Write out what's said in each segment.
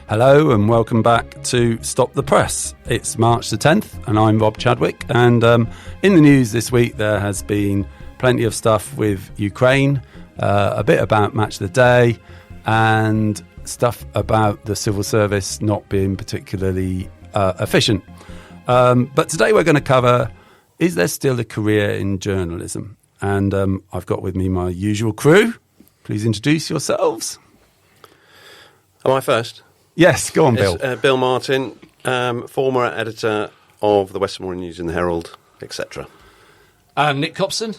Hello and welcome back to Stop the Press. It's March the 10th and I'm Rob Chadwick, and in the news this week there has been plenty of stuff with Ukraine, a bit about Match of the Day, and stuff about the civil service not being particularly efficient. But today we're going to cover, is there still a career in journalism? And I've got with me my usual crew. Please introduce yourselves. Am I first? Yes, go on, Bill. Bill Martin, former editor of the Western Morning News and the Herald, etc. I'm Nick Copson.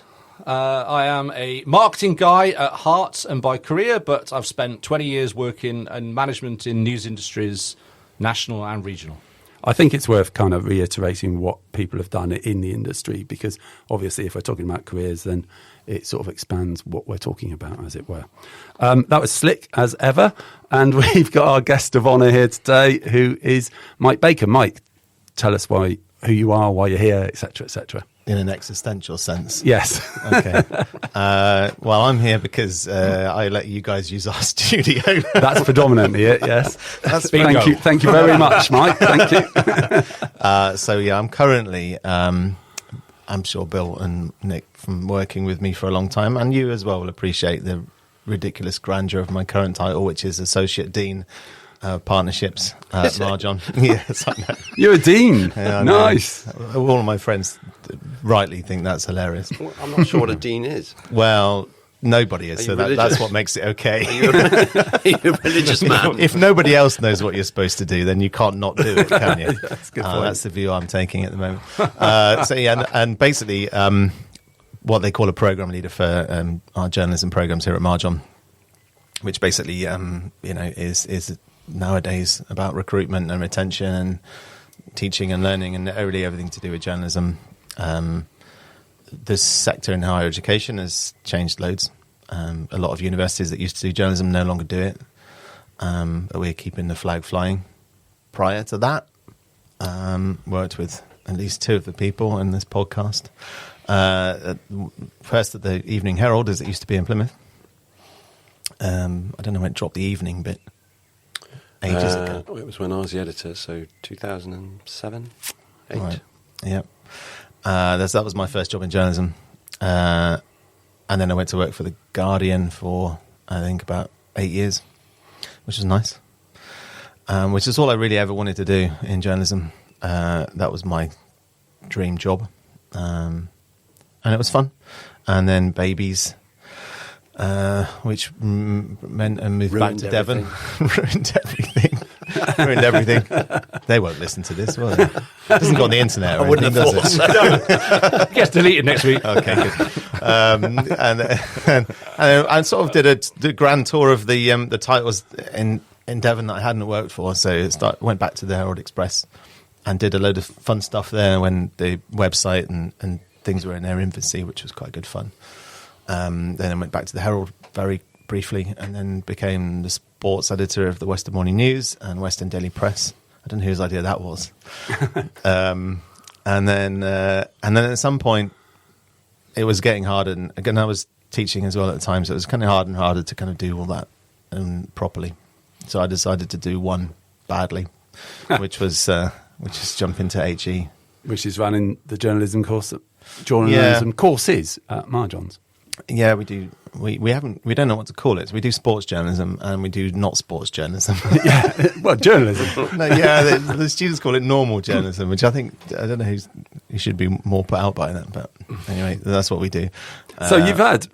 I am a marketing guy at heart and by career, but I've spent 20 years working in management in news industries, national and regional. I think it's worth kind of reiterating what people have done in the industry, because obviously if we're talking about careers, then it sort of expands what we're talking about, as it were. That was slick as ever. And we've got our guest of honour here today, who is Mike Baker. Mike, tell us who you are, why you're here, etc., etc. In an existential sense? Yes. Okay. Well, I'm here because I let you guys use our studio. That's predominantly it, yes. Thank you very much, Mike. Thank you. So, yeah, I'm currently, I'm sure Bill and Nick, from working with me for a long time, and you as well, will appreciate the ridiculous grandeur of my current title, which is Associate Dean Partnerships at Marjon. Yes, I know. You're a dean. Yeah, nice. All of my friends rightly think that's hilarious. Well, I'm not sure what a dean is. Well, nobody is, so that's what makes it okay. Are you a religious man? If nobody else knows what you're supposed to do, then you can't not do it, can you? That's a good point. That's the view I'm taking at the moment. So yeah, and basically, what they call a program leader for our journalism programs here at Marjon, which basically, is nowadays about recruitment and retention and teaching and learning and really everything to do with journalism. This sector in higher education has changed loads. A lot of universities that used to do journalism no longer do it. But we're keeping the flag flying. Prior to that, worked with at least two of the people in this podcast. First at the Evening Herald, as it used to be in Plymouth. I don't know when it dropped the evening bit. Ages ago. It was when I was the editor, so 2007, 8. Right. Yeah. That was my first job in journalism. And then I went to work for The Guardian for, I think, about 8 years, which was nice. Which is all I really ever wanted to do in journalism. That was my dream job. And it was fun. And then babies, which meant I moved back to Devon. Ruined everything. They won't listen to this, will they? It doesn't go on the internet or anything, does it? So. Gets deleted next week. Okay, good. And I sort of did a grand tour of the titles in Devon that I hadn't worked for. So went back to the Herald Express and did a load of fun stuff there when the website and things were in their infancy, which was quite good fun. Then I went back to the Herald very briefly and then became the sports editor of the Western Morning News and Western Daily Press. I don't know whose idea that was. And then at some point it was getting harder. And again, I was teaching as well at the time, so it was kind of harder and harder to kind of do all that properly. So I decided to do one badly, which is jump into HE. Which is running the journalism courses at Marjon's. Yeah, we do. We don't know what to call it. We do sports journalism and we do not sports journalism. Yeah, well, journalism. No, yeah, the students call it normal journalism, which I don't know who should be more put out by that. But anyway, that's what we do. So you've had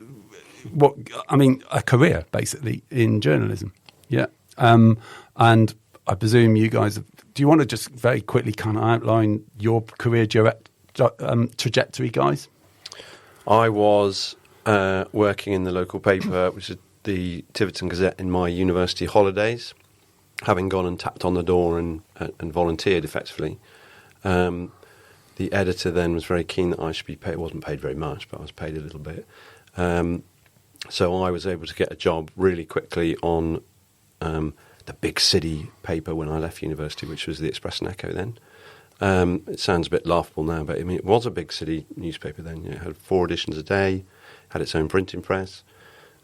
a career basically in journalism, yeah. And I presume you guys. Do you want to just very quickly kind of outline your career trajectory, guys? I was working in the local paper, which is the Tiverton Gazette, in my university holidays, having gone and tapped on the door and volunteered effectively. The editor then was very keen that I should be paid. I wasn't paid very much, but I was paid a little bit. So I was able to get a job really quickly on the big city paper when I left university, which was the Express and Echo then. It sounds a bit laughable now, but I mean, it was a big city newspaper then. It had 4 editions a day, had its own printing press.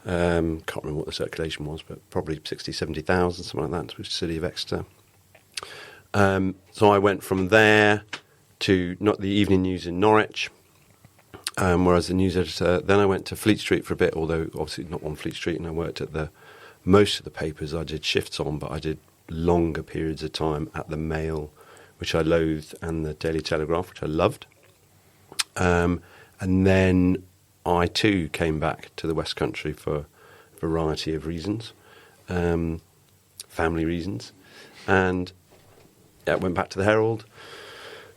Can't remember what the circulation was, but probably 60, 70,000, something like that, to the city of Exeter. So I went from there to not the Evening News in Norwich, where I was the news editor. Then I went to Fleet Street for a bit, although obviously not on Fleet Street, and I worked at most of the papers I did shifts on, but I did longer periods of time at the Mail, which I loathed, and the Daily Telegraph, which I loved. And then I too came back to the West Country for a variety of reasons, family reasons, and went back to the Herald,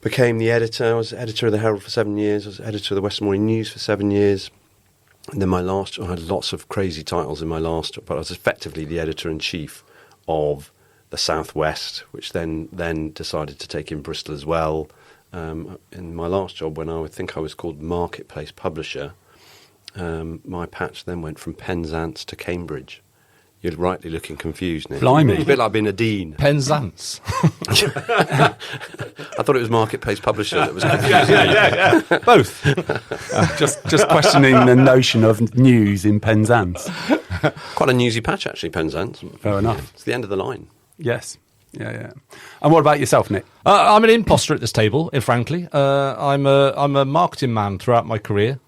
became the editor. I was editor of the Herald for 7 years. I was editor of the West Morning News for 7 years. And then I had lots of crazy titles in my last job, but I was effectively the editor-in-chief of the South West, which then decided to take in Bristol as well. In my last job, when I think I was called Marketplace Publisher, my patch then went from Penzance to Cambridge. You're rightly looking confused, Nick. Blimey. It's a bit like being a dean. Penzance. I thought it was Marketplace Publisher that was confusing. Both. Just questioning the notion of news in Penzance. Quite a newsy patch, actually, Penzance. Fair enough. It's the end of the line. Yes. Yeah. And what about yourself, Nick? I'm an imposter at this table, frankly. I'm a marketing man throughout my career.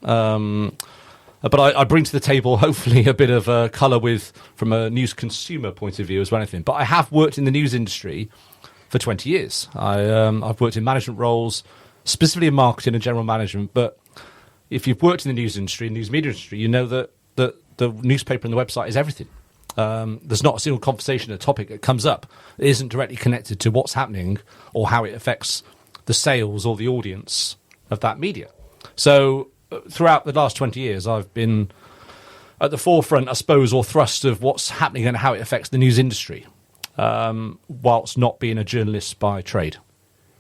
But I bring to the table, hopefully, a bit of colour from a news consumer point of view as well. Anything. But I have worked in the news industry for 20 years. I've worked in management roles, specifically in marketing and general management. But if you've worked in the news industry, news media industry, you know that the newspaper and the website is everything. There's not a single conversation, a topic that comes up that isn't directly connected to what's happening or how it affects the sales or the audience of that media. So throughout the last 20 years, I've been at the forefront, I suppose, or thrust of what's happening and how it affects the news industry, whilst not being a journalist by trade.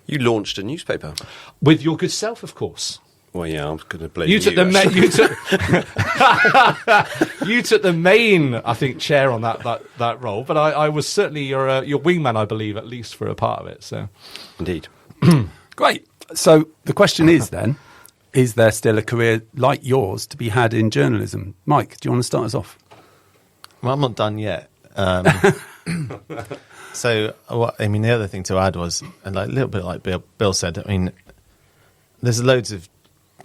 You launched a newspaper. With your good self, of course. Well, yeah, I'm going to blame You took the main, I think, chair on that role, but I was certainly your wingman, I believe, at least for a part of it. So, indeed. Great. So the question is then, is there still a career like yours to be had in journalism? Mike, do you want to start us off? Well, I'm not done yet. So, the other thing to add was, and a little bit like Bill said, there's loads of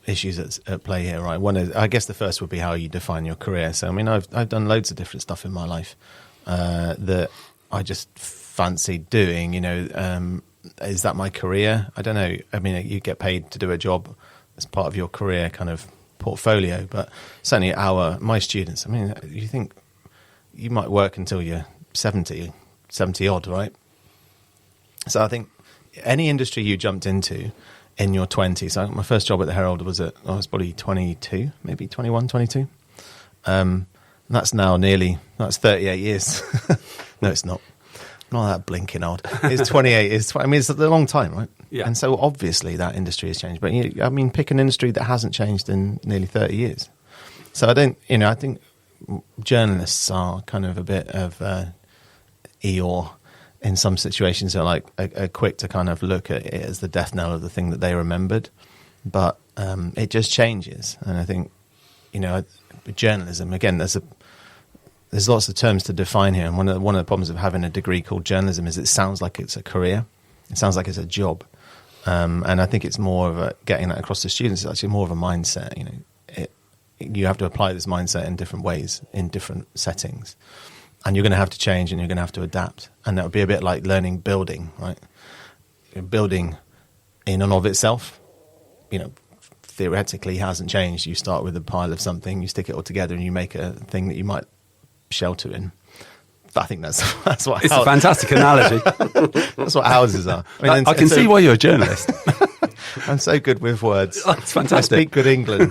issues at play here, right? One is, I guess the first would be how you define your career. So, I've done loads of different stuff in my life that I just fancied doing. Is that my career? I don't know. You get paid to do a job as part of your career kind of portfolio, but certainly my students, you think you might work until you're 70 odd, right? So I think any industry you jumped into in your 20s, so my first job at the Herald I was probably 22, maybe 21, 22. That's now that's 38 years. No, it's not. Not that blinking old. It's 28. It's a long time, right? Yeah. And so obviously that industry has changed. But pick an industry that hasn't changed in nearly 30 years. So I think journalists are kind of a bit of Eeyore in some situations. They're are quick to kind of look at it as the death knell of the thing that they remembered. But it just changes. And I think, journalism, again, there's lots of terms to define here, and one of the problems of having a degree called journalism is it sounds like it's a career, it sounds like it's a job, and I think it's more of getting that across to students. It's actually more of a mindset. You have to apply this mindset in different ways, in different settings, and you're going to have to change and you're going to have to adapt, and that would be a bit like learning building, right? Building in and of itself, theoretically hasn't changed. You start with a pile of something, you stick it all together, and you make a thing that you might shelter in. I think that's what it's a fantastic analogy. That's what houses are. I can see why you're a journalist. I'm so good with words. That's fantastic. I speak good English.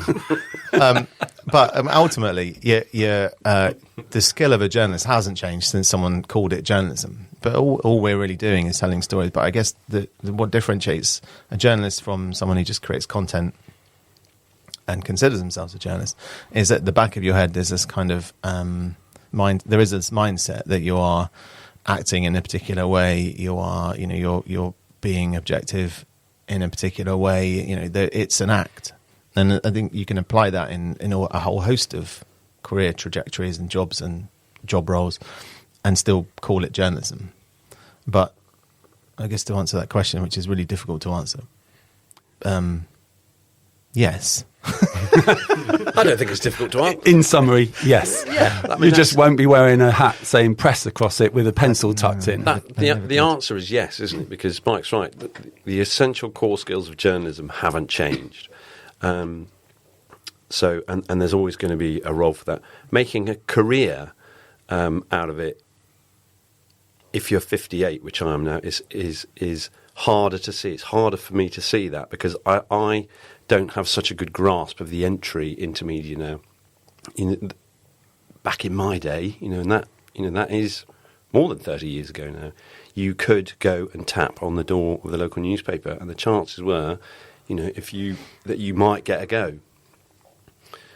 But ultimately, the skill of a journalist hasn't changed since someone called it journalism. But all we're really doing is telling stories. But I guess what differentiates a journalist from someone who just creates content and considers themselves a journalist is at the back of your head there's this kind of there is this mindset that you are acting in a particular way. You are, you're being objective in a particular way. It's an act, and I think you can apply that in a whole host of career trajectories and jobs and job roles and still call it journalism. But I guess to answer that question, which is really difficult to answer, yes. I don't think it's difficult to answer. In summary, yes. Yeah, You just won't be wearing a hat saying press across it with a pencil tucked in. The answer is yes, isn't it? Because Mike's right. The essential core skills of journalism haven't changed. So there's always going to be a role for that. Making a career out of it, if you're 58, which I am now, is harder to see. It's harder for me to see that because I don't have such a good grasp of the entry into media now. Back in my day, and that is more than 30 years ago now. You could go and tap on the door of the local newspaper, and the chances were, that you might get a go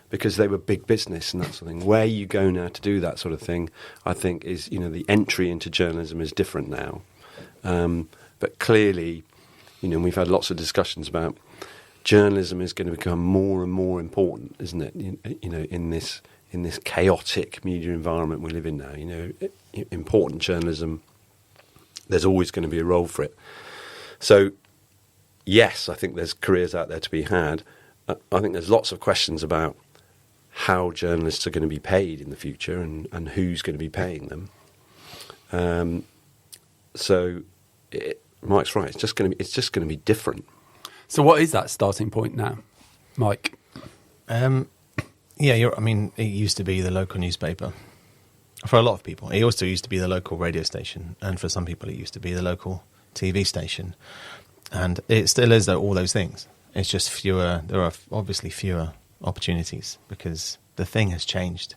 because they were big business and that sort of thing. Where you go now to do that sort of thing, I think is the entry into journalism is different now. But clearly, we've had lots of discussions about journalism is going to become more and more important, isn't it? In this chaotic media environment we live in now, important journalism. There's always going to be a role for it. So, yes, I think there's careers out there to be had. I think there's lots of questions about how journalists are going to be paid in the future and who's going to be paying them. Mike's right. It's just going to be different. So what is that starting point now, Mike? It used to be the local newspaper. For a lot of people. It also used to be the local radio station. And for some people, it used to be the local TV station. And it still is, though, all those things. It's just fewer. There are obviously fewer opportunities because the thing has changed.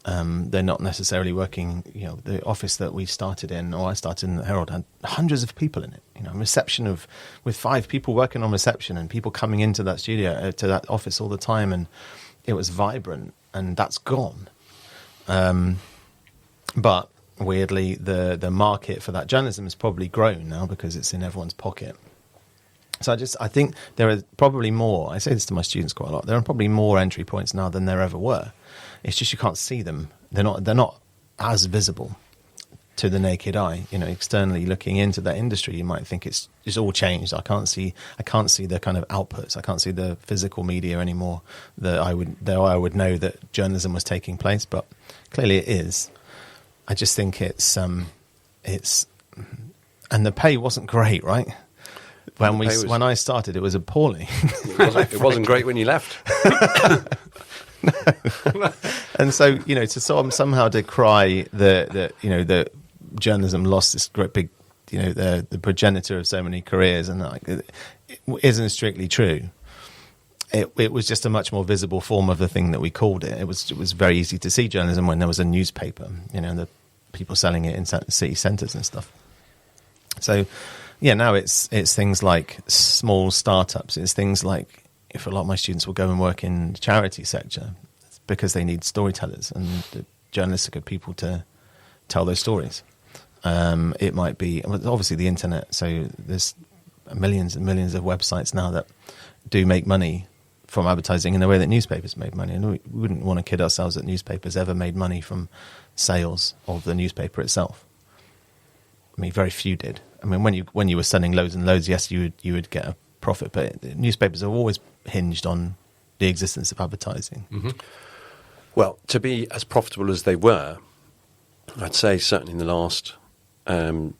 They're not necessarily working. The office that we started in, or I started in the Herald, had hundreds of people in it. Reception with 5 people working on reception and people coming into that studio, to that office all the time, and it was vibrant. And that's gone. But weirdly, the market for that journalism has probably grown now because it's in everyone's pocket. So I think there are probably more. I say this to my students quite a lot. There are probably more entry points now than there ever were. It's just you can't see them. They're not as visible to the naked eye. Externally looking into that industry, you might think it's all changed. I can't see the kind of outputs. I can't see the physical media anymore. I would know that journalism was taking place, but clearly it is. I just think it's and the pay wasn't great, right? When I started, it was appalling. It wasn't great when you left. And so, to somehow decry the journalism lost this great big, the progenitor of so many careers, and it isn't strictly true. It was just a much more visible form of the thing that we called it. It was very easy to see journalism when there was a newspaper, the people selling it in city centres and stuff. So, yeah, now it's things like small startups. It's things like, if a lot of my students will go and work in the charity sector, it's because they need storytellers, and the journalists are good people to tell those stories. It might be, obviously, the internet. So there's millions and millions of websites now that do make money from advertising in the way that newspapers made money. And we wouldn't want to kid ourselves that newspapers ever made money from sales of the newspaper itself. I mean, very few did. I mean, when you were selling loads and loads, yes, you would get a profit, but newspapers have always hinged on the existence of advertising. Mm-hmm. Well, to be as profitable as they were, I'd say certainly in the last 10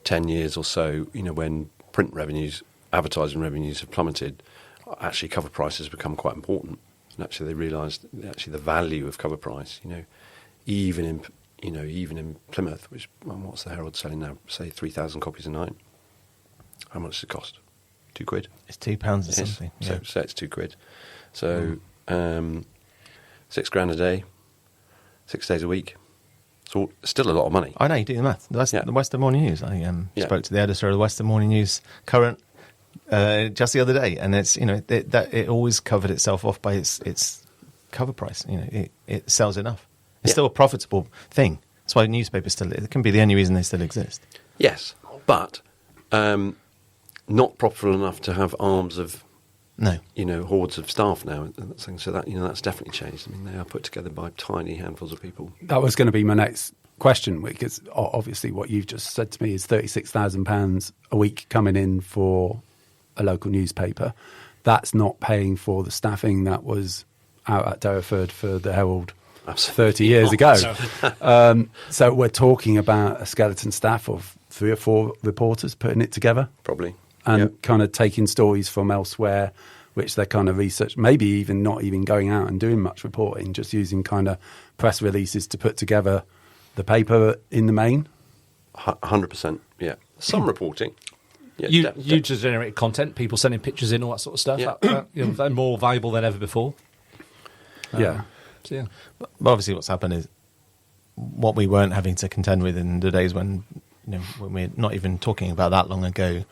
years or so, when print revenues, advertising revenues have plummeted, actually cover prices have become quite important. And actually they realised the value of cover price, even in Plymouth, which, what's the Herald selling now? Say 3,000 copies a night. How much does it cost? £2? It's £2 or something. So it's £2. So £6,000 a day, 6 days a week. So still a lot of money. I know, you do the math. The Western Morning News. I spoke to the editor of the Western Morning News Current just the other day, and it's it always covered itself off by its cover price. It sells enough. It's still a profitable thing. That's why newspapers it can be the only reason they still exist. Yes, but not profitable enough to have arms of hordes of staff now. So that that's definitely changed. I mean, they are put together by tiny handfuls of people. That was going to be my next question, because obviously what you've just said to me is £36,000 a week coming in for a local newspaper. That's not paying for the staffing that was out at Derriford for the Herald 30 years ago. So we're talking about a skeleton staff of 3 or 4 reporters putting it together. Probably. And kind of taking stories from elsewhere, which they're kind of research, maybe even not even going out and doing much reporting, just using kind of press releases to put together the paper in the main. 100%, yeah. Some reporting. Yeah, you just generate content, people sending pictures in, all that sort of stuff. Yeah. They're more valuable than ever before. Yeah. So, yeah. But obviously what's happened is what we weren't having to contend with in the days when we're not even talking about that long ago.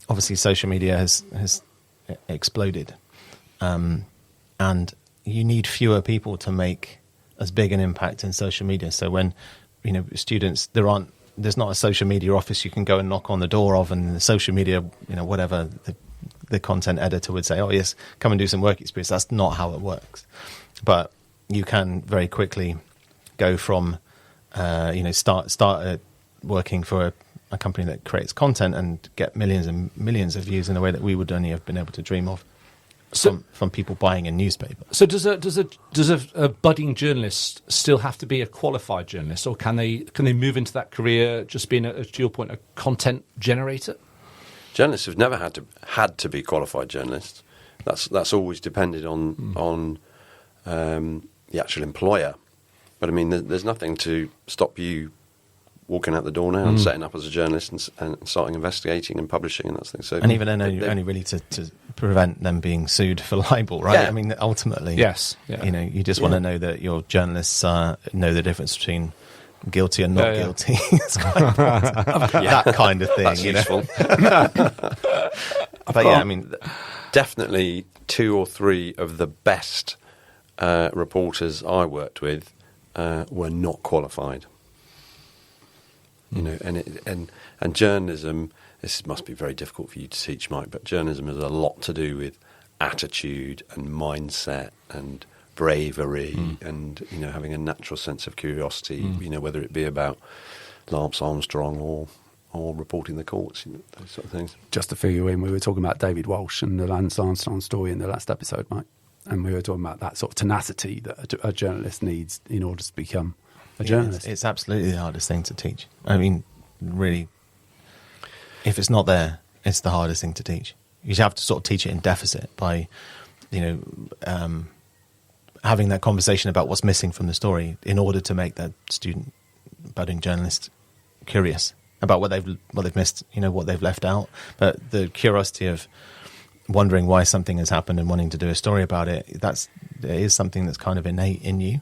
Obviously social media has exploded. And you need fewer people to make as big an impact in social media. So when, students, there's not a social media office you can go and knock on the door of, and the social media, whatever the content editor would say, oh yes, come and do some work experience. That's not how it works. But you can very quickly go from, start working for a company that creates content and get millions and millions of views in a way that we would only have been able to dream of from people buying a newspaper. So does a budding journalist still have to be a qualified journalist, or can they move into that career just being, to your point, a content generator? Journalists have never had to be qualified journalists. That's always depended on the actual employer. But I mean, there's nothing to stop you walking out the door now and setting up as a journalist and starting investigating and publishing and that thing. So, and even then, only really to prevent them being sued for libel, right? Yeah. I mean, ultimately, yes, yeah. You just want to know that your journalists know the difference between guilty and not guilty. It's kind of that kind of thing. That's useful. But yeah, I mean, definitely 2 or 3 of the best reporters I worked with were not qualified. And journalism, this must be very difficult for you to teach, Mike, but journalism has a lot to do with attitude and mindset and bravery and, having a natural sense of curiosity, whether it be about Lance Armstrong or reporting the courts, those sort of things. Just to figure in, we were talking about David Walsh and the Lance Armstrong story in the last episode, Mike. And we were talking about that sort of tenacity that a journalist needs in order to become a journalist. It's absolutely the hardest thing to teach. I mean, really, if it's not there, it's the hardest thing to teach. You have to sort of teach it in deficit by, having that conversation about what's missing from the story in order to make that student, budding journalist, curious about what they've missed, what they've left out. But the curiosity of wondering why something has happened and wanting to do a story about it, it is something that's kind of innate in you.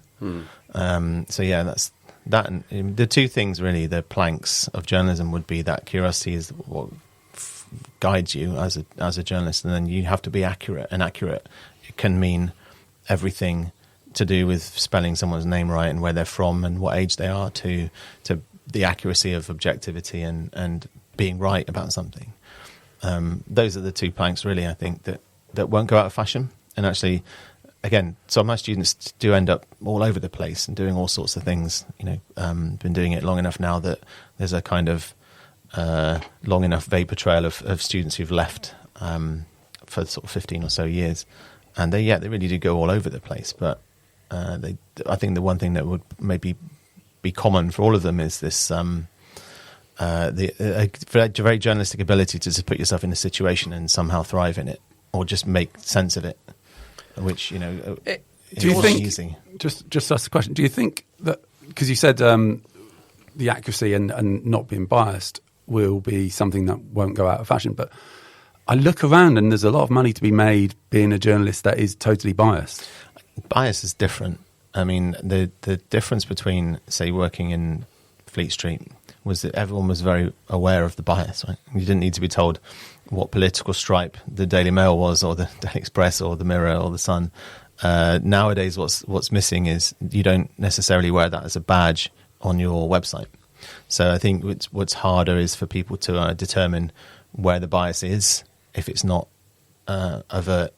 So yeah, that's that. And the 2 things really, the planks of journalism would be that curiosity is what guides you as a journalist, and then you have to be accurate. And accurate, it can mean everything to do with spelling someone's name right and where they're from and what age they are, to the accuracy of objectivity and being right about something. Those are the 2 planks really, I think, that won't go out of fashion. And actually, again, some of my students do end up all over the place and doing all sorts of things. Been doing it long enough now that there's a kind of long enough vapor trail of students who've left for sort of 15 or so years. And they really do go all over the place. But I think the one thing that would maybe be common for all of them is this a very journalistic ability to just put yourself in a situation and somehow thrive in it, or just make sense of it, which do you think easy. Just ask the question, do you think that, because you said the accuracy and not being biased will be something that won't go out of fashion, but I look around and there's a lot of money to be made being a journalist that is totally biased. Bias is different. I mean, the difference between, say, working in Fleet Street was that everyone was very aware of the bias, right? You didn't need to be told what political stripe the Daily Mail was, or the Daily Express, or the Mirror, or the Sun. Nowadays, what's missing is you don't necessarily wear that as a badge on your website. So I think what's harder is for people to determine where the bias is, if it's not overt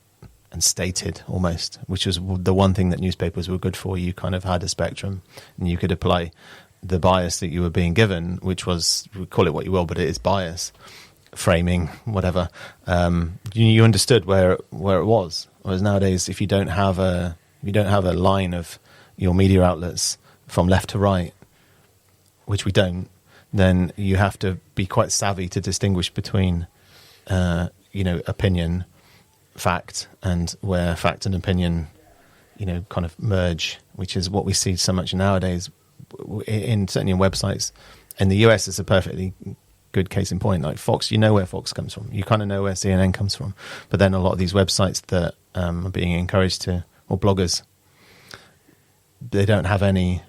stated almost, which was the one thing that newspapers were good for. You kind of had a spectrum, and you could apply the bias that you were being given, which was, call it what you will, but it is bias, framing, whatever. You understood where it was. Whereas nowadays, if you don't have a line of your media outlets from left to right, which we don't, then you have to be quite savvy to distinguish between, opinion, fact, and where fact and opinion, kind of merge, which is what we see so much nowadays. Certainly in websites. In the US, it's a perfectly good case in point. Like Fox, you know where Fox comes from. You kind of know where CNN comes from. But then a lot of these websites that are being encouraged to, or bloggers, they don't have any.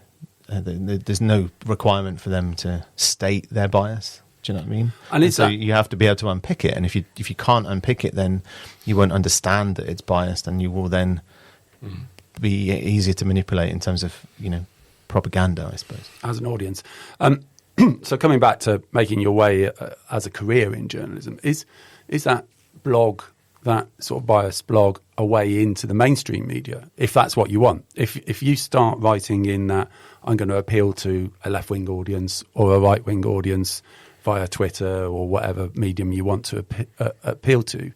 There's no requirement for them to state their bias. Do you know what I mean? And so you have to be able to unpick it. And if you can't unpick it, then you won't understand that it's biased, and you will then be easier to manipulate in terms of propaganda, I suppose, as an audience. So coming back to making your way as a career in journalism, is that blog, that sort of biased blog, a way into the mainstream media, if that's what you want? If you start writing in that I'm going to appeal to a left-wing audience or a right-wing audience via Twitter or whatever medium you want to appeal to,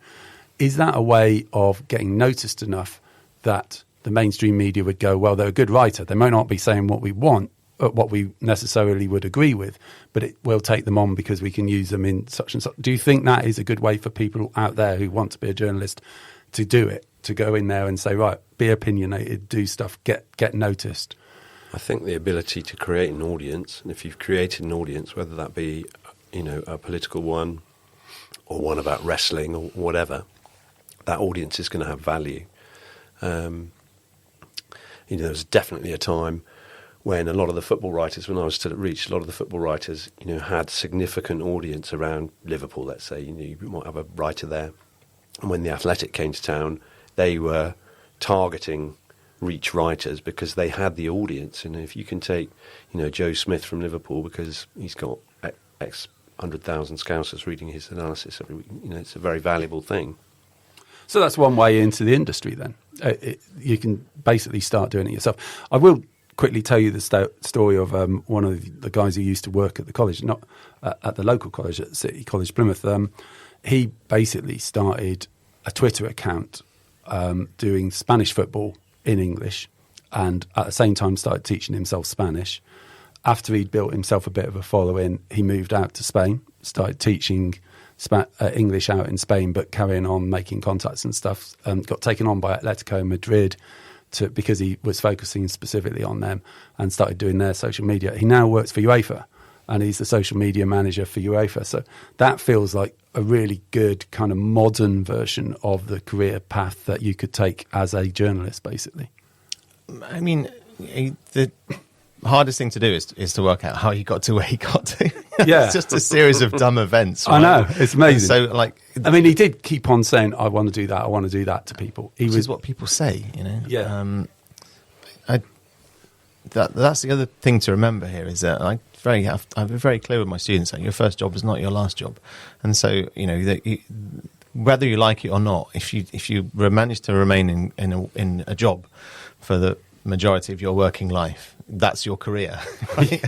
is that a way of getting noticed enough that the mainstream media would go, well, they're a good writer. They might not be saying what we want, what we necessarily would agree with, but it will take them on because we can use them in such and such. Do you think that is a good way for people out there who want to be a journalist to do it, to go in there and say, right, be opinionated, do stuff, get noticed? I think the ability to create an audience, and if you've created an audience, whether that be, a political one or one about wrestling or whatever, that audience is going to have value. There was definitely a time when a lot of the football writers, when I was still at Reach, a lot of the football writers, had significant audience around Liverpool, let's say. You might have a writer there. And when The Athletic came to town, they were targeting Reach writers because they had the audience. And if you can take, Joe Smith from Liverpool, because he's got X 100,000 Scousers reading his analysis every week, it's a very valuable thing. So that's one way into the industry then. You can basically start doing it yourself. I will quickly tell you the story of one of the guys who used to work at the college, not at the local college, at City College Plymouth. He basically started a Twitter account doing Spanish football in English, and at the same time started teaching himself Spanish. After he'd built himself a bit of a following, he moved out to Spain, started teaching English out in Spain, but carrying on making contacts and stuff. Got taken on by Atletico Madrid because he was focusing specifically on them, and started doing their social media. He now works for UEFA, and he's the social media manager for UEFA. So that feels like a really good kind of modern version of the career path that you could take as a journalist, basically. I mean, the hardest thing to do is to work out how he got to where he got to. Yeah. It's just a series of dumb events. Right? I know, it's amazing. So, he did keep on saying, I want to do that to people. Which is what people say, Yeah. That's the other thing to remember here, is that I'm very clear with my students that your first job is not your last job. And so, whether you like it or not, if you manage to remain in a job for the majority of your working life, that's your career. Right?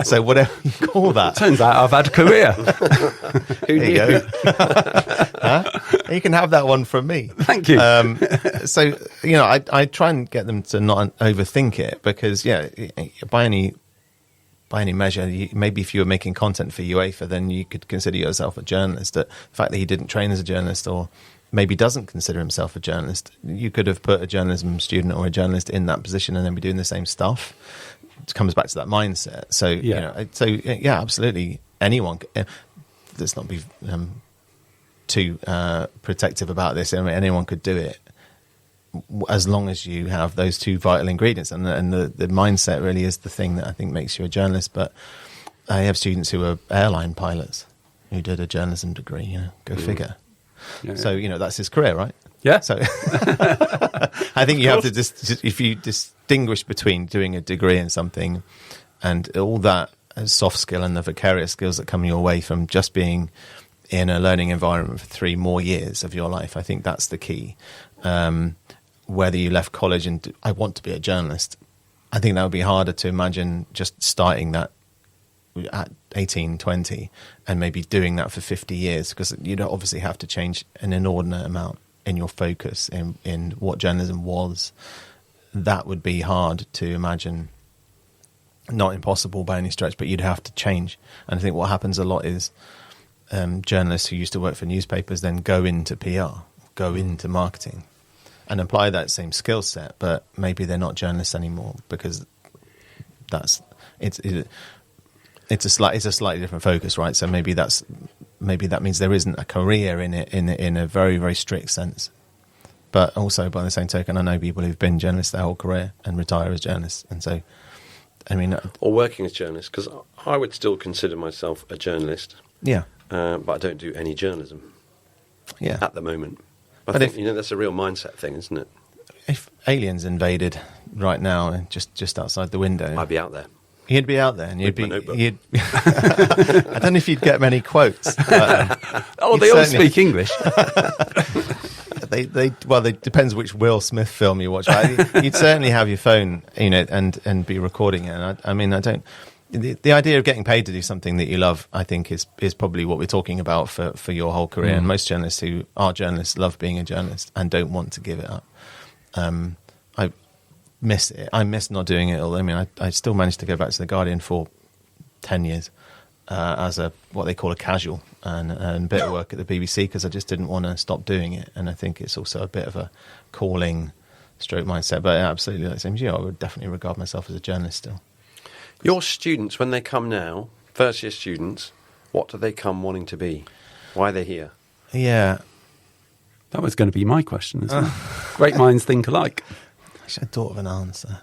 So whatever you call that. Turns out I've had a career. Who knew? You go. Huh? You can have that one from me. Thank you. So, I try and get them to not overthink it, because, by any measure, maybe if you were making content for UEFA, then you could consider yourself a journalist. The fact that he didn't train as a journalist, or maybe doesn't consider himself a journalist, you could have put a journalism student or a journalist in that position and then be doing the same stuff. It comes back to that mindset. So, absolutely, anyone. Let's not be too protective about this. I mean, anyone could do it, as long as you have those two vital ingredients, and the mindset really is the thing that I think makes you a journalist. But I have students who are airline pilots who did a journalism degree. Go figure. Yeah, so that's his career, right? Yeah. So I think you have to if you distinguish between doing a degree in something and all that soft skill and the vicarious skills that come your way from just being in a learning environment for 3 more years of your life. I think that's the key. Whether you left college and I want to be a journalist, I think that would be harder to imagine just starting that at 18, 20 and maybe doing that for 50 years, because you'd obviously have to change an inordinate amount in your focus in what journalism was. That would be hard to imagine. Not impossible by any stretch, but you'd have to change. And I think what happens a lot is journalists who used to work for newspapers then go into PR, go into marketing, and apply that same skill set, but maybe they're not journalists anymore because it's a slightly different focus, right? So maybe that means there isn't a career in it in a very, very strict sense. But also, by the same token, I know people who've been journalists their whole career and retire as journalists, and so. I mean, or working as journalists, because I would still consider myself a journalist. Yeah, but I don't do any journalism. Yeah, at the moment. But I think that's a real mindset thing, isn't it? If aliens invaded right now, just outside the window, I'd be out there. You'd be out there, and you'd With be. my notebook. I don't know if you'd get many quotes. But, they all speak English. They depends which Will Smith film you watch. You'd certainly have your phone, and be recording it. And I mean, I don't. The idea of getting paid to do something that you love, I think, is probably what we're talking about for your whole career. And most journalists who are journalists love being a journalist and don't want to give it up. I miss it. I miss not doing it all. I mean, I still managed to go back to The Guardian for 10 years as what they call a casual and a bit of work at the BBC because I just didn't want to stop doing it. And I think it's also a bit of a calling stroke mindset. But absolutely, like same as you, I would definitely regard myself as a journalist still. Your students, when they come now, first year students, what do they come wanting to be? Why are they here? Yeah. That was going to be my question as well. Great minds think alike. I should have thought of an answer.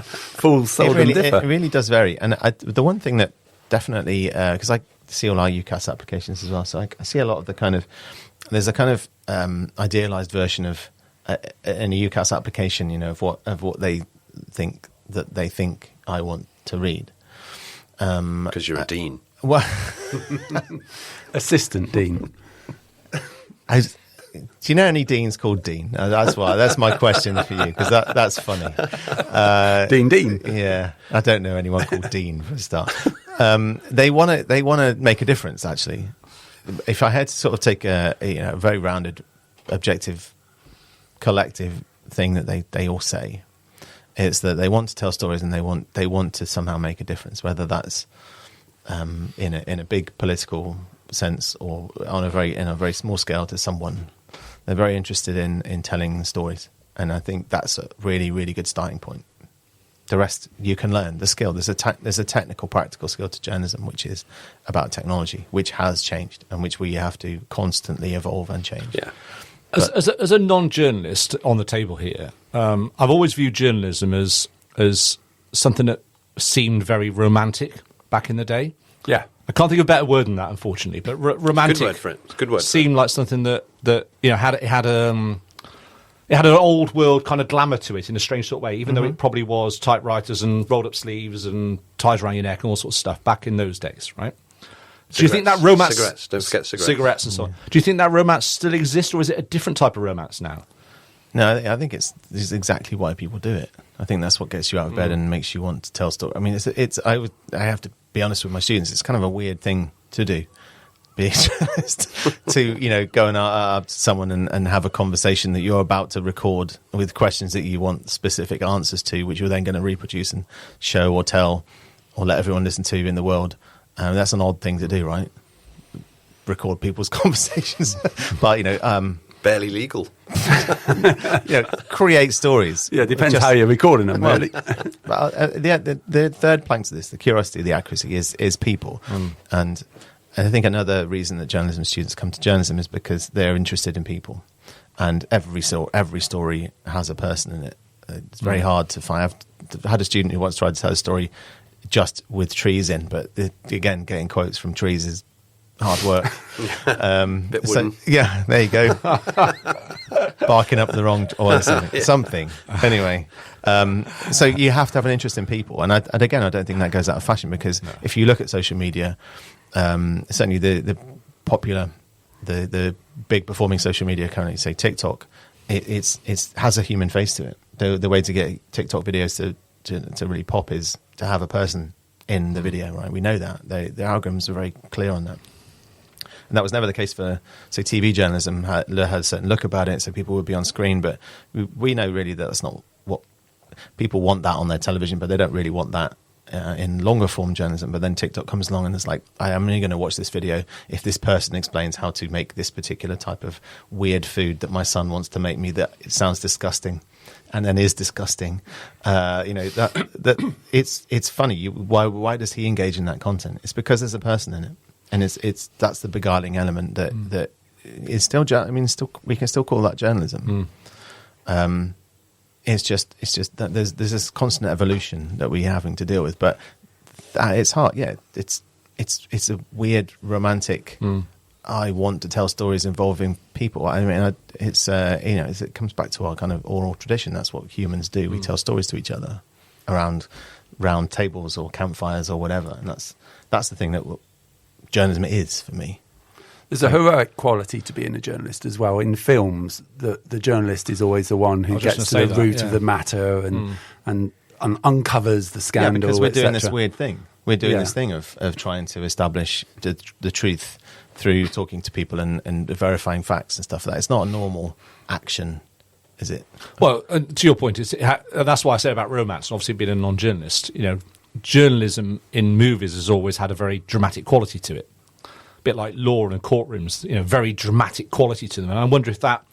Fools seldom differ. It really does vary. And the one thing that definitely, because I see all our UCAS applications as well, so I see a lot of the kind of, there's a kind of idealised version of in a UCAS application, of what they think that they think I want to read. Because you're a dean. Well, Assistant dean. Do you know any deans called Dean? That's why. That's my question for you, because that's funny. Dean. Yeah, I don't know anyone called Dean for a start. They want to make a difference. Actually, if I had to sort of take a very rounded, objective, collective thing that they all say, it's that they want to tell stories and they want to somehow make a difference, whether that's in a big political sense or on a very small scale to someone. They're very interested in telling stories, and I think that's a really, really good starting point. The rest you can learn. The skill, there's a technical, practical skill to journalism, which is about technology, which has changed and which we have to constantly evolve and change. Yeah. As a non-journalist on the table here, I've always viewed journalism as something that seemed very romantic back in the day. Yeah. I can't think of a better word than that, unfortunately. But romantic Good word for it. It's a good word. Seemed like something that had an old world kind of glamour to it in a strange sort of way, even though it probably was typewriters and rolled up sleeves and ties around your neck and all sorts of stuff back in those days, right? Do you think that romance... Cigarettes. Don't forget cigarettes. Cigarettes and so on. Do you think that romance still exists, or is it a different type of romance now? No, I think this is exactly why people do it. I think that's what gets you out of bed and makes you want to tell stories. I mean, I have to be honest with my students. It's kind of a weird thing to do, be a journalist, to go and up to someone and have a conversation that you're about to record with questions that you want specific answers to, which you're then going to reproduce and show or tell or let everyone listen to in the world. That's an odd thing to do, right? Record people's conversations, but barely legal. Create stories. Yeah, it depends how you're recording them, really. The third plank to this, the curiosity, the accuracy, is people. And I think another reason that journalism students come to journalism is because they're interested in people. And every story has a person in it. It's very hard to find. I've had a student who once tried to tell a story just with trees in, but again, getting quotes from trees is hard work. Bit wooden. Yeah, there you go. Barking up the wrong or something. Anyway, so you have to have an interest in people, and again, I don't think that goes out of fashion because if you look at social media, certainly the popular, the big performing social media currently, say TikTok, it has a human face to it. The way to get TikTok videos to really pop is to have a person in the video, right? We know that. The algorithms are very clear on that. And that was never the case for, say, TV journalism. Had a certain look about it, so people would be on screen. But we know really that that's not what people want, that on their television, but they don't really want that in longer form journalism. But then TikTok comes along and it's like, I am only going to watch this video if this person explains how to make this particular type of weird food that my son wants to make me, that it sounds disgusting and then is disgusting. That it's funny. Why does he engage in that content? It's because there's a person in it. And that's the beguiling element that is still. We can still call that journalism. It's just that there's this constant evolution that we're having to deal with. But it's hard. Yeah, it's a weird romantic. I want to tell stories involving people. I mean, it comes back to our kind of oral tradition. That's what humans do. We tell stories to each other around round tables or campfires or whatever. And that's the thing that journalism is for me. There's a heroic quality to being a journalist as well. In films, the journalist is always the one who gets to the root of the matter and uncovers the scandal. Yeah, because we're doing this weird thing. We're doing this thing of trying to establish the truth through talking to people and verifying facts and stuff like that. It's not a normal action, is it? Well, to your point, that's why I say about romance, and obviously being a non-journalist, journalism in movies has always had a very dramatic quality to it. A bit like law and courtrooms, very dramatic quality to them. And I wonder if that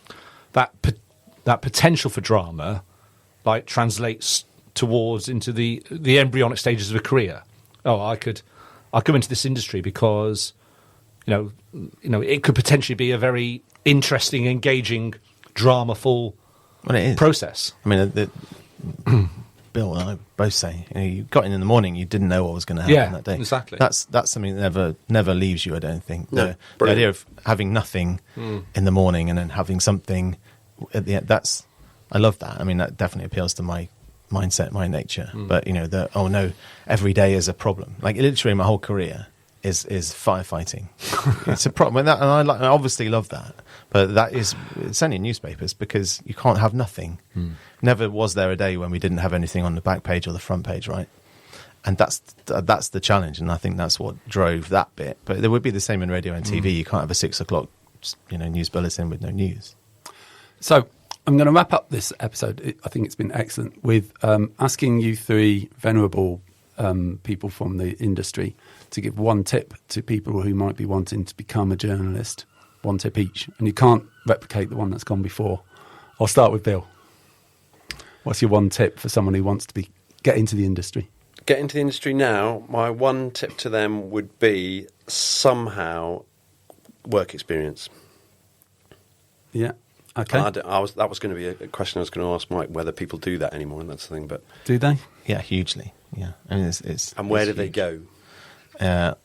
potential for drama translates into the embryonic stages of a career. Oh, I go into this industry because it could potentially be a very interesting, engaging, drama-full process. I mean, Bill and I both say, you got in the morning, you didn't know what was going to happen that day. Exactly. That's something that never leaves you, I don't think. The idea of having nothing in the morning and then having something at the end, I love that. I mean, that definitely appeals to my mindset, my nature. But, every day is a problem. Like, literally my whole career is firefighting. It's a problem. And I obviously love that. But it's only in newspapers because you can't have nothing. Never was there a day when we didn't have anything on the back page or the front page, right? And that's the challenge, and I think that's what drove that bit. But there would be the same in radio and TV. You can't have a 6 o'clock, news bulletin with no news. So I'm going to wrap up this episode. I think it's been excellent with asking you three venerable people from the industry to give one tip to people who might be wanting to become a journalist. One tip each, and you can't replicate the one that's gone before. I'll start with Bill. What's your one tip for someone who wants to get into the industry? Get into the industry now. My one tip to them would be somehow work experience. Yeah. Okay. That was going to be a question I was going to ask Mike, whether people do that anymore, and that's the thing. But do they? Yeah, hugely. Yeah, I mean, and where do they go?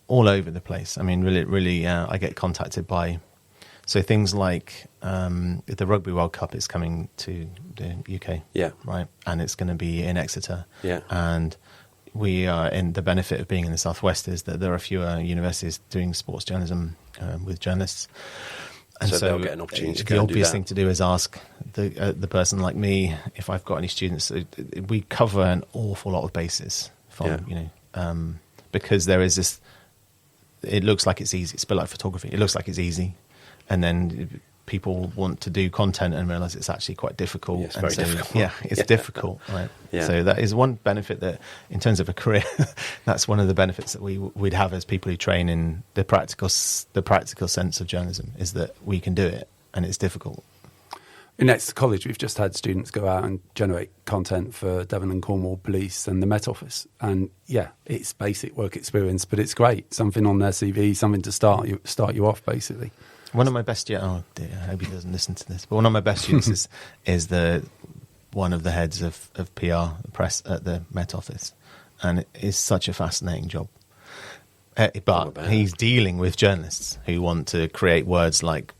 All over the place. I mean, really, I get contacted by. So things like the Rugby World Cup is coming to the UK, right, and it's going to be in Exeter, and we are in the benefit of being in the Southwest is that there are fewer universities doing sports journalism with journalists, and so they'll get an opportunity to go the and do obvious that. thing to do is ask the person like me if I've got any students. We cover an awful lot of bases from because there is this. It looks like it's easy. It's a bit like photography. It looks like it's easy. And then people want to do content and realise it's actually quite difficult. Yeah, it's very difficult. Yeah, it's difficult. Right. Yeah. So that is one benefit that, in terms of a career, that's one of the benefits that we'd have as people who train in the practical sense of journalism, is that we can do it and it's difficult. In Exeter College, we've just had students go out and generate content for Devon and Cornwall Police and the Met Office. And it's basic work experience, but it's great. Something on their CV, something to start you off, basically. One of my best I hope he doesn't listen to this. But one of my best students is one of the heads of PR, the press at the Met Office, and it is such a fascinating job. But he's dealing with journalists who want to create words like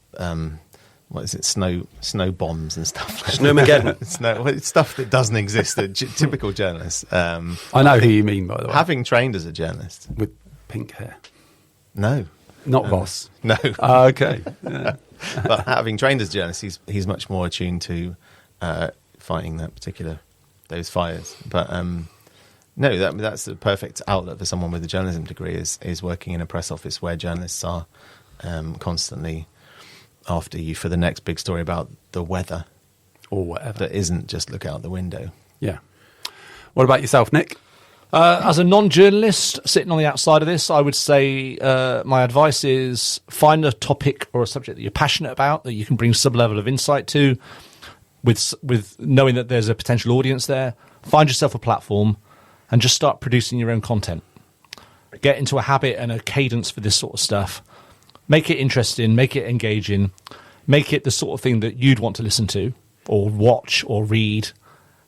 what is it, snow bombs and stuff. Snowmageddon. It's stuff that doesn't exist. Typical journalists. I know who you mean, by the way. Having trained as a journalist with pink hair. No. Not Voss. No. Okay. Yeah. But having trained as a journalist, he's much more attuned to fighting those fires. But no, that's the perfect outlet for someone with a journalism degree is working in a press office where journalists are constantly after you for the next big story about the weather Or whatever. that isn't just look out the window. Yeah. What about yourself, Nick? As a non-journalist sitting on the outside of this, I would say my advice is find a topic or a subject that you're passionate about, that you can bring some level of insight to, with knowing that there's a potential audience there. Find yourself a platform and just start producing your own content. Get into a habit and a cadence for this sort of stuff. Make it interesting, make it engaging, make it the sort of thing that you'd want to listen to or watch or read,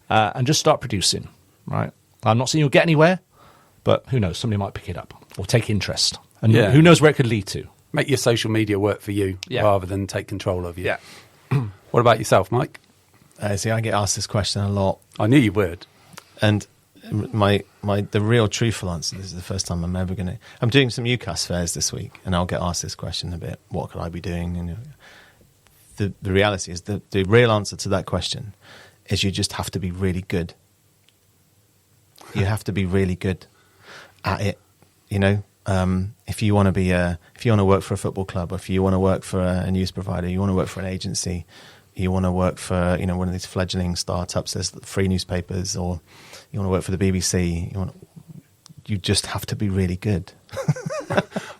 and just start producing, right? I'm not saying you'll get anywhere, but who knows? Somebody might pick it up or take interest. And Yeah. who knows where it could lead to. Make your social media work for you Yeah. rather than take control of you. Yeah. What about yourself, Mike? See, I get asked this question a lot. I knew you would. And the real truthful answer, this is the first time I'm ever going to... I'm doing some UCAS fairs this week, and I'll get asked this question a bit. What could I be doing? And the reality is the real answer to that question is you just have to be really good. You have to be really good at it. You know, if you want to work for a football club, or if you want to work for a news provider, you want to work for an agency, you want to work for one of these fledgling startups, there's free newspapers, or you want to work for the BBC, you just have to be really good.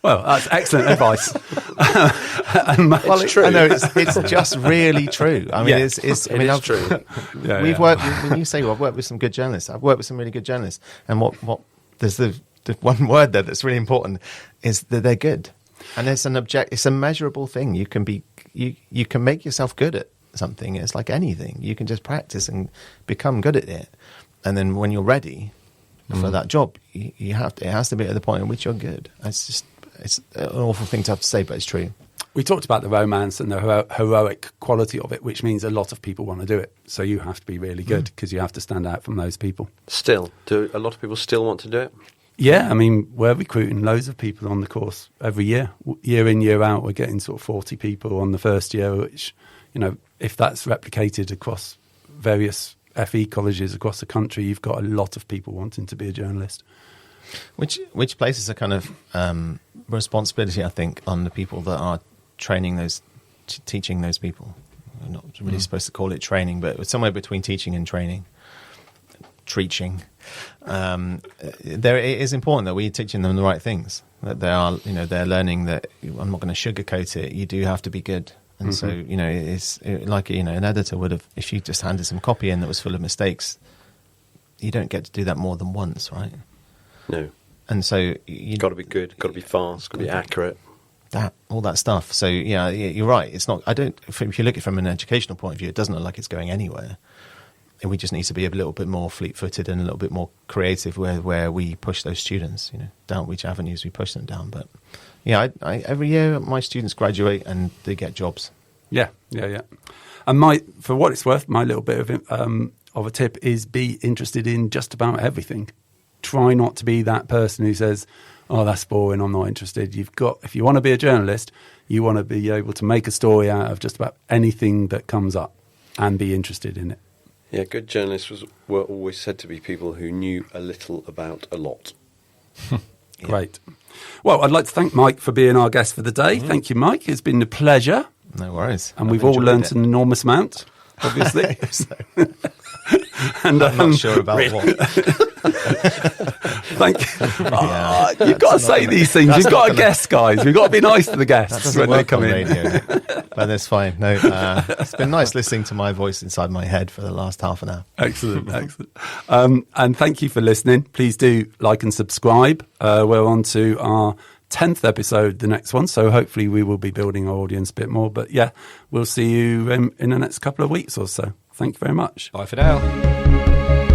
Well, that's excellent advice. Well, it's true. I know it's just really true. I mean, Yeah. it's It is true. We've worked. When you say, well, I've worked with some good journalists, I've worked with some really good journalists, and what there's the one word there that's really important is that they're good, and it's it's a measurable thing. You can make yourself good at something. It's like anything. You can just practice and become good at it, and then when you're ready for that job, it has to be at the point in which you're good. It's an awful thing to have to say, but it's true. We talked about the romance and the heroic quality of it, which means a lot of people want to do it. So you have to be really good because you have to stand out from those people. Still, do a lot of people still want to do it? Yeah, I mean, we're recruiting loads of people on the course every year. Year in, year out, we're getting sort of 40 people on the first year, which, if that's replicated across various FE colleges across the country, you've got a lot of people wanting to be a journalist. Which places a kind of responsibility, I think, on the people that are training teaching those people. I'm not really supposed to call it training, but it's somewhere between teaching and training. Teaching. It is important that we're teaching them the right things. That they are, they're learning that I'm not going to sugarcoat it. You do have to be good. And so, it's like, an editor would have, if you just handed some copy in that was full of mistakes, you don't get to do that more than once, right? No. And so You've got to be good, got to be fast, got to be accurate. All that stuff. So yeah, you're right. It's not. If you look at it from an educational point of view, it doesn't look like it's going anywhere. And we just need to be a little bit more fleet-footed and a little bit more creative where we push those students, down which avenues we push them down. But yeah, every year my students graduate and they get jobs. Yeah. And for what it's worth, my little bit of a tip is be interested in just about everything. Try not to be that person who says, "Oh, that's boring, I'm not interested." If you want to be a journalist, you want to be able to make a story out of just about anything that comes up and be interested in it. Yeah, good journalists were always said to be people who knew a little about a lot. Great. Well, I'd like to thank Mike for being our guest for the day. Thank you, Mike. It's been a pleasure. No worries. And we've all learnt an enormous amount, obviously. And I'm not sure about what. Thank you. You've got to say these things. You've got to guess, guys. We've got to be nice to the guests when they come in. Radio, but that's fine. No, it's been nice listening to my voice inside my head for the last half an hour. Excellent. And thank you for listening. Please do like and subscribe. We're on to our 10th episode, the next one. So hopefully we will be building our audience a bit more. But yeah, we'll see you in the next couple of weeks or so. Thank you very much. Bye for now.